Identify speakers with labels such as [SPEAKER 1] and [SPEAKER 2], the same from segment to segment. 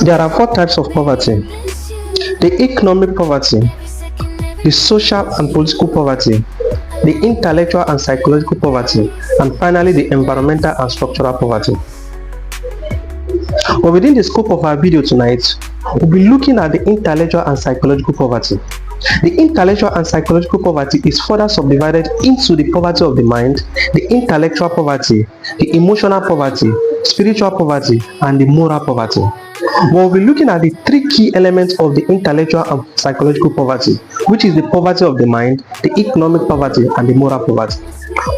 [SPEAKER 1] There are four types of poverty: the economic poverty, the social and political poverty, the intellectual and psychological poverty, and finally the environmental and structural poverty. But within the scope of our video tonight, we'll be looking at the intellectual and psychological poverty. The intellectual and psychological poverty is further subdivided into the poverty of the mind, the intellectual poverty, the emotional poverty, spiritual poverty, and the moral poverty. We'll be looking at the three key elements of the intellectual and psychological poverty, which is the poverty of the mind, the economic poverty, and the moral poverty.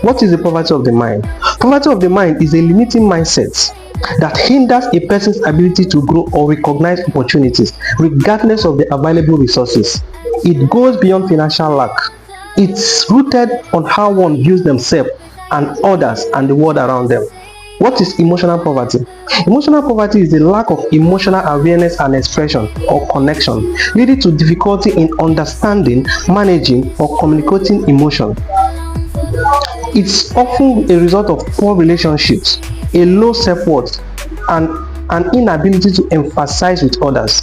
[SPEAKER 1] What is the poverty of the mind? Poverty of the mind is a limiting mindset that hinders a person's ability to grow or recognize opportunities, regardless of the available resources. It goes beyond financial lack. It's rooted on how one views themselves and others and the world around them. What is emotional poverty? Emotional poverty is the lack of emotional awareness and expression or connection, leading to difficulty in understanding, managing, or communicating emotion. It's often a result of poor relationships, a low self-worth, and an inability to emphasize with others.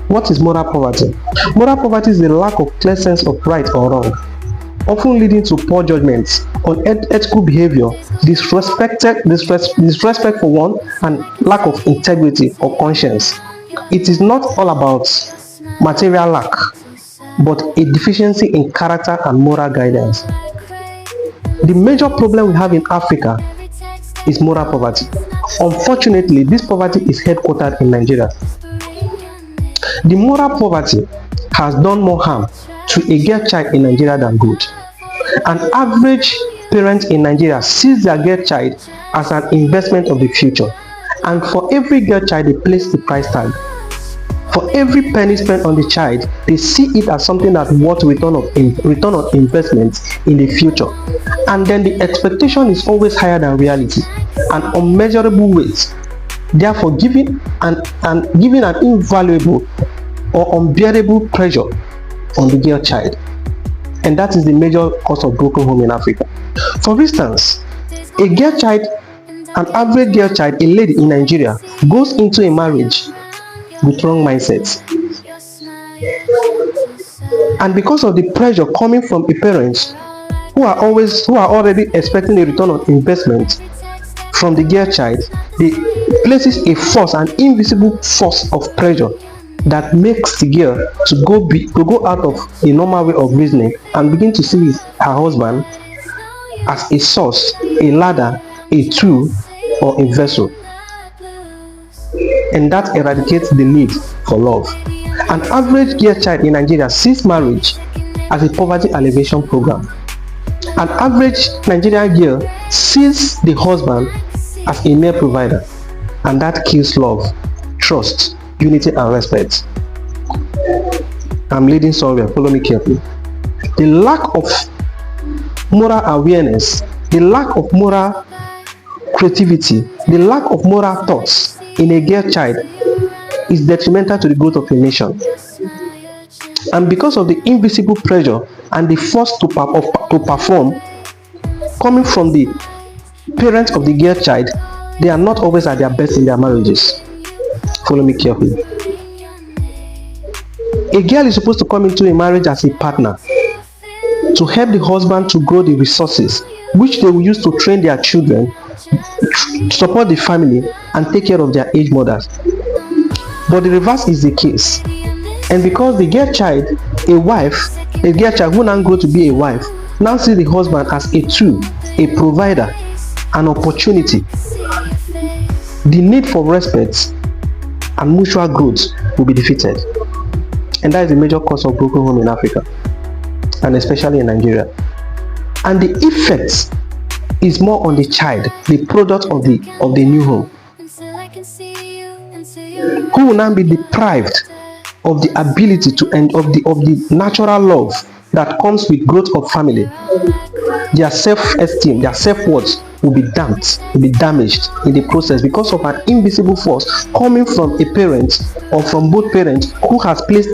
[SPEAKER 1] What is moral poverty? Moral poverty is the lack of clear sense of right or wrong, often leading to poor judgments on ethical behavior, disrespect for one, and lack of integrity or conscience. It is not all about material lack, but a deficiency in character and moral guidance. The major problem we have in Africa is moral poverty. Unfortunately, this poverty is headquartered in Nigeria. The moral poverty has done more harm to a girl child in Nigeria than good. An average parent in Nigeria sees their girl child as an investment of the future, and for every girl child they place a price tag. For every penny spent on the child, they see it as something that worth return on investment in the future, and then the expectation is always higher than reality, an unmeasurable weight, therefore giving an invaluable or unbearable pressure on the girl child. And that is the major cause of broken home in Africa. For instance, an average girl child, a lady in Nigeria, goes into a marriage with wrong mindsets. And because of the pressure coming from the parents who are already expecting a return on investment from the girl child, they places an invisible force of pressure that makes the girl to go out of the normal way of reasoning and begin to see her husband as a source, a ladder, a tool, or a vessel. And that eradicates the need for love. An average girl child in Nigeria sees marriage as a poverty alleviation program. An average Nigerian girl sees the husband as a mere provider, and that kills love, trust, unity, and respect. I'm leading somewhere, follow me carefully. The lack of moral awareness, the lack of moral creativity, the lack of moral thoughts in a girl child is detrimental to the growth of a nation. And because of the invisible pressure and the force to perform coming from the parents of the girl child, they are not always at their best in their marriages. Follow me carefully. A girl is supposed to come into a marriage as a partner to help the husband to grow the resources which they will use to train their children, support the family, and take care of their aged mothers. But the reverse is the case. And because the girl child who now grow to be a wife, now sees the husband as a tool, a provider, an opportunity, the need for respect and mutual growth will be defeated. And that is the major cause of broken home in Africa, and especially in Nigeria. And the effect is more on the child, the product of the new home, who will now be deprived of the ability to of the natural love that comes with growth of family. Their self-esteem, their self-worth will be damaged in the process because of an invisible force coming from a parent or from both parents who has placed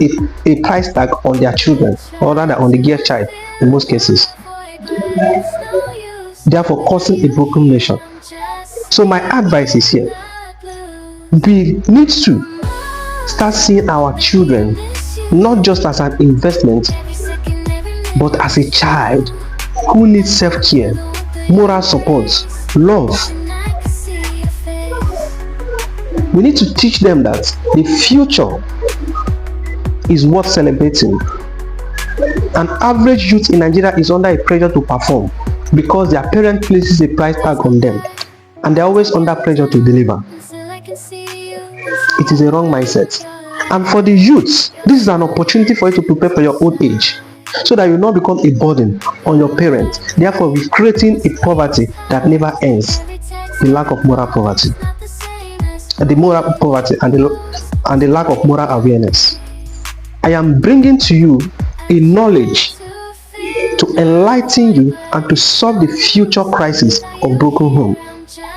[SPEAKER 1] a price tag on their children, or rather on the girl child in most cases, therefore causing a broken nation. So my advice is here: we need to start seeing our children not just as an investment, but as a child who needs self-care, moral support, love. We need to teach them that the future is worth celebrating. An average youth in Nigeria is under a pressure to perform because their parent places a price tag on them and they're always under pressure to deliver. It is a wrong mindset. And for the youths, this is an opportunity for you to prepare for your old age so that you not become a burden on your parents, therefore creating a poverty that never ends, the lack of moral poverty, the moral poverty and the lack of moral awareness. I am bringing to you a knowledge to enlighten you and to solve the future crisis of broken home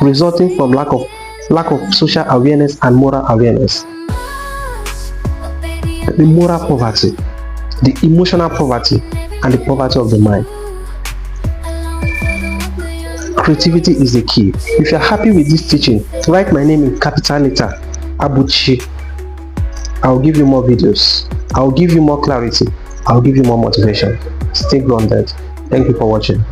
[SPEAKER 1] resulting from lack of social awareness and moral awareness. The moral poverty, the emotional poverty, and the poverty of the mind. Creativity is the key. If you're happy with this teaching, write my name in capital letter, Abuchi. I'll give you more videos. I'll give you more clarity. I'll give you more motivation. Stay grounded. Thank you for watching.